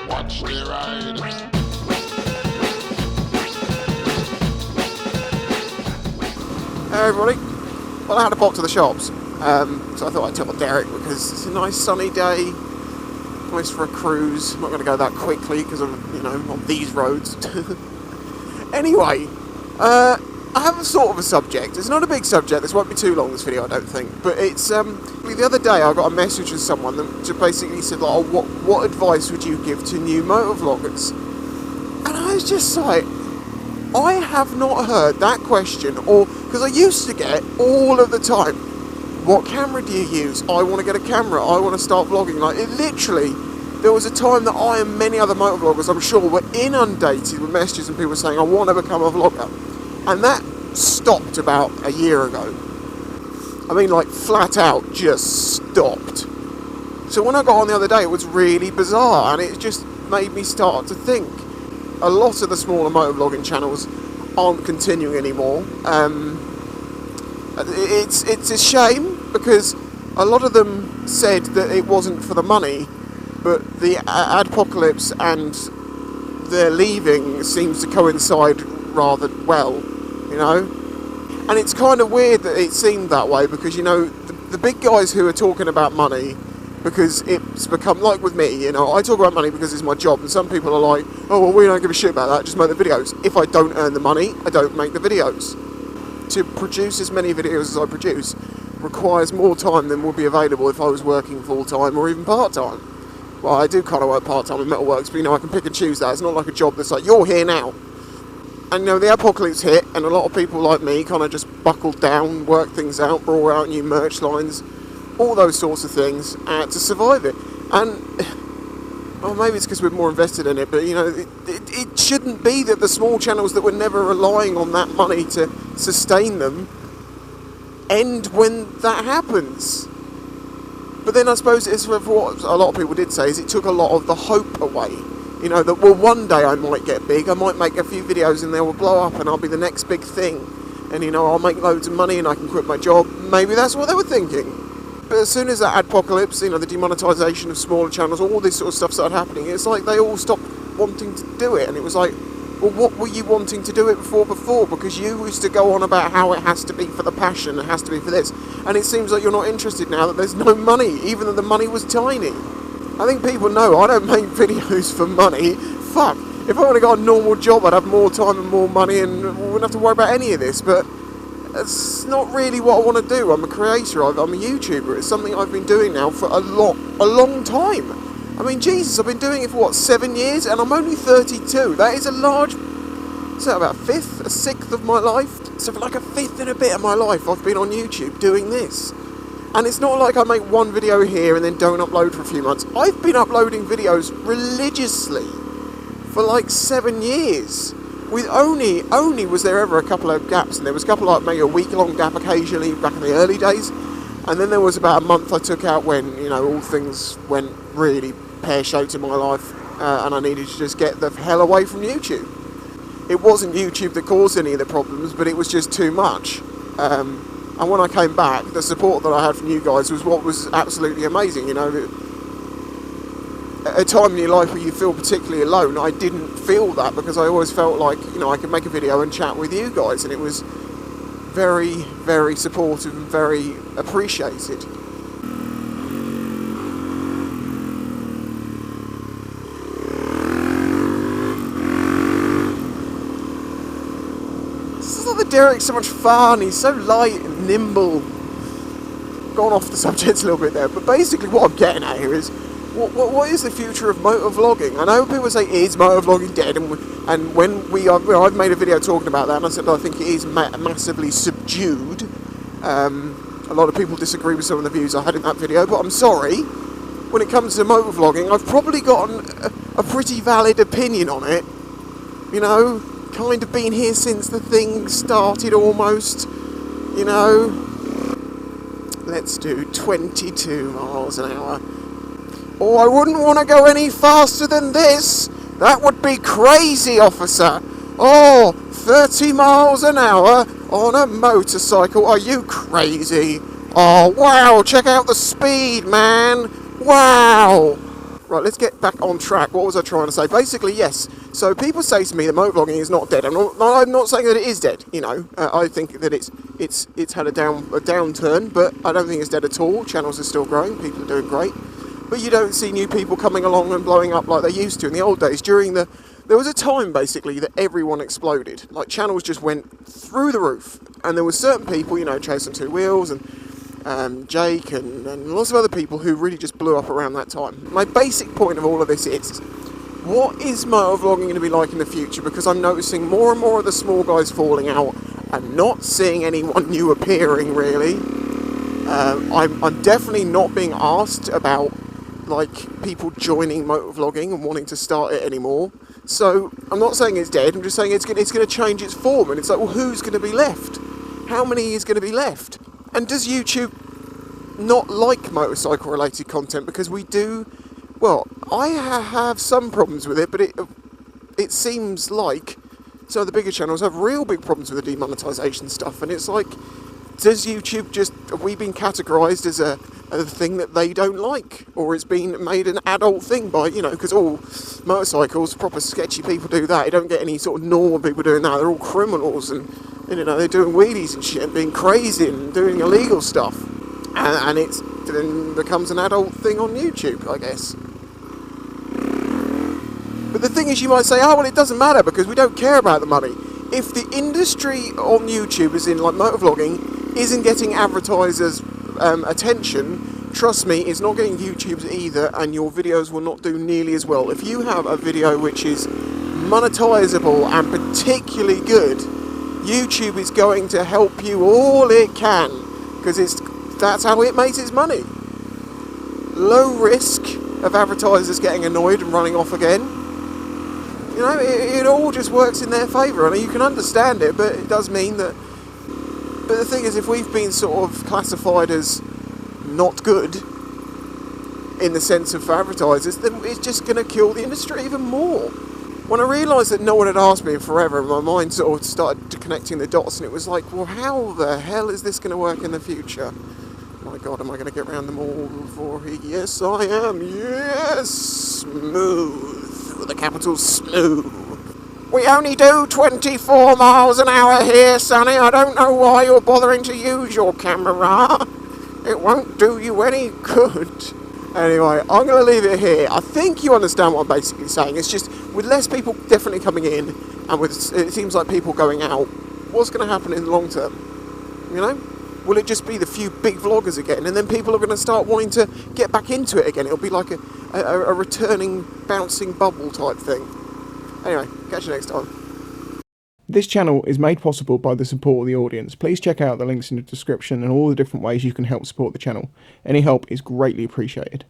Watch the ride. Hey everybody. Well, I had a pop to the shops, so I thought I'd tell Derek because it's a nice sunny day, nice for a cruise. I'm not going to go that quickly because I'm, on these roads. Anyway, I have a sort of a subject. It's not a big subject. This won't be too long, this video, I don't think. But it's, the other day I got a message from someone that just basically said, like, oh, what advice would you give to new motovloggers? And I was just like, I have not heard that question, or, because I used to get all of the time, what camera do you use? I want to get a camera, I want to start vlogging. Like, it literally, there was a time that I and many other motovloggers, I'm sure, were inundated with messages and people saying, I want to become a vlogger. And that stopped about a year ago. I mean, like, flat out, just stopped. So when I got on the other day, it was really bizarre, and it just made me start to think. A lot of the smaller motovlogging channels aren't continuing anymore. It's a shame, because a lot of them said that it wasn't for the money, but the adpocalypse and their leaving seems to coincide rather well, and it's kind of weird that it seemed that way, because the big guys who are talking about money, because it's become like with me, I talk about money because it's my job, and some people are like, oh well, we don't give a shit about that, just make the videos. If I don't earn the money, I don't make the videos. To produce as many videos as I produce requires more time than would be available if I was working full-time or even part-time. Well, I do kind of work part-time in Metalworks, but I can pick and choose that. It's not like a job that's like, you're here now. And the apocalypse hit, and a lot of people like me kind of just buckled down, worked things out, brought out new merch lines, all those sorts of things to survive it. And well, maybe it's because we're more invested in it, but it shouldn't be that the small channels that were never relying on that money to sustain them end when that happens. But then I suppose it's what a lot of people did say, is it took a lot of the hope away. That, well, one day I might get big, I might make a few videos and they will blow up and I'll be the next big thing. And, I'll make loads of money and I can quit my job. Maybe that's what they were thinking. But as soon as that adpocalypse, the demonetisation of smaller channels, all this sort of stuff started happening, it's like they all stopped wanting to do it. And it was like, well, what were you wanting to do it before? Because you used to go on about how it has to be for the passion, it has to be for this. And it seems like you're not interested now that there's no money, even though the money was tiny. I think people know I don't make videos for money. Fuck. If I would have got a normal job, I'd have more time and more money and wouldn't have to worry about any of this. But it's not really what I want to do. I'm a creator. I'm a YouTuber. It's something I've been doing now for a long time. I mean, Jesus, I've been doing it for, 7 years? And I'm only 32. That is a large... Is that about a sixth of my life? So for like a fifth and a bit of my life, I've been on YouTube doing this. And it's not like I make one video here and then don't upload for a few months. I've been uploading videos religiously for like 7 years. With only was there ever a couple of gaps, and there was a couple like maybe a week-long gap occasionally back in the early days. And then there was about a month I took out when, all things went really pear-shaped in my life, and I needed to just get the hell away from YouTube. It wasn't YouTube that caused any of the problems, but it was just too much. And when I came back, the support that I had from you guys was what was absolutely amazing. At a time in your life where you feel particularly alone, I didn't feel that, because I always felt like, I could make a video and chat with you guys, and it was very, very supportive and very appreciated. Derek's so much fun, he's so light and nimble. Gone off the subject a little bit there, but basically what I'm getting at here is, what is the future of motovlogging? I know people say, is motovlogging dead? And when I've made a video talking about that, and I said I think it is massively subdued. A lot of people disagree with some of the views I had in that video, but I'm sorry. When it comes to motovlogging, I've probably gotten a pretty valid opinion on it. Kind of been here since the thing started almost, Let's do 22 miles an hour. Oh, I wouldn't want to go any faster than this. That would be crazy, officer. Oh, 30 miles an hour on a motorcycle. Are you crazy? Oh, wow, check out the speed, man. Wow. Right, let's get back on track. What was I trying to say? Basically, yes. So people say to me that motovlogging is not dead. I'm not saying that it is dead. You know, I think that it's had a downturn, but I don't think it's dead at all. Channels are still growing. People are doing great, but you don't see new people coming along and blowing up like they used to in the old days. There was a time basically that everyone exploded. Like channels just went through the roof, and there were certain people, you know, Chasing Two Wheels and Jake and lots of other people who really just blew up around that time. My basic point of all of this is, what is motovlogging going to be like in the future? Because I'm noticing more and more of the small guys falling out and not seeing anyone new appearing really. I'm definitely not being asked about like people joining motovlogging and wanting to start it anymore. So I'm not saying it's dead, I'm just saying it's going to change its form, and it's like, well, who's going to be left? How many is going to be left? And does YouTube not like motorcycle related content? Because we do, well, I have some problems with it, but it seems like some of the bigger channels have real big problems with the demonetization stuff, and it's like, does YouTube have we been categorised as a thing that they don't like, or it's been made an adult thing by, you know, because all motorcycles, proper sketchy people do that. You don't get any sort of normal people doing that. They're all criminals, and you know, they're doing wheelies and shit, and being crazy and doing illegal stuff, and it then becomes an adult thing on YouTube, I guess. But the thing is, you might say, oh well, it doesn't matter because we don't care about the money. If the industry on YouTube, as in like motovlogging, isn't getting advertisers' attention, trust me, it's not getting YouTube's either, and your videos will not do nearly as well. If you have a video which is monetizable and particularly good, YouTube is going to help you all it can, because that's how it makes its money. Low risk of advertisers getting annoyed and running off again. You know, it all just works in their favour. I mean, you can understand it, but it does mean that. But the thing is, if we've been sort of classified as not good in the sense of for advertisers, then it's just going to kill the industry even more. When I realised that no one had asked me in forever, my mind sort of started connecting the dots, and it was like, well, how the hell is this going to work in the future? My God, am I going to get round them all before he... Yes, I am. Yes, smooth. With the capital smooth. We only do 24 miles an hour here, Sonny. I don't know why you're bothering to use your camera. It won't do you any good. Anyway, I'm going to leave it here. I think you understand what I'm basically saying. It's just, with less people definitely coming in, and with it seems like people going out, what's going to happen in the long term? You know? Will it just be the few big vloggers again, and then people are going to start wanting to get back into it again? It'll be like a returning, bouncing bubble type thing. Anyway, catch you next time. This channel is made possible by the support of the audience. Please check out the links in the description and all the different ways you can help support the channel. Any help is greatly appreciated.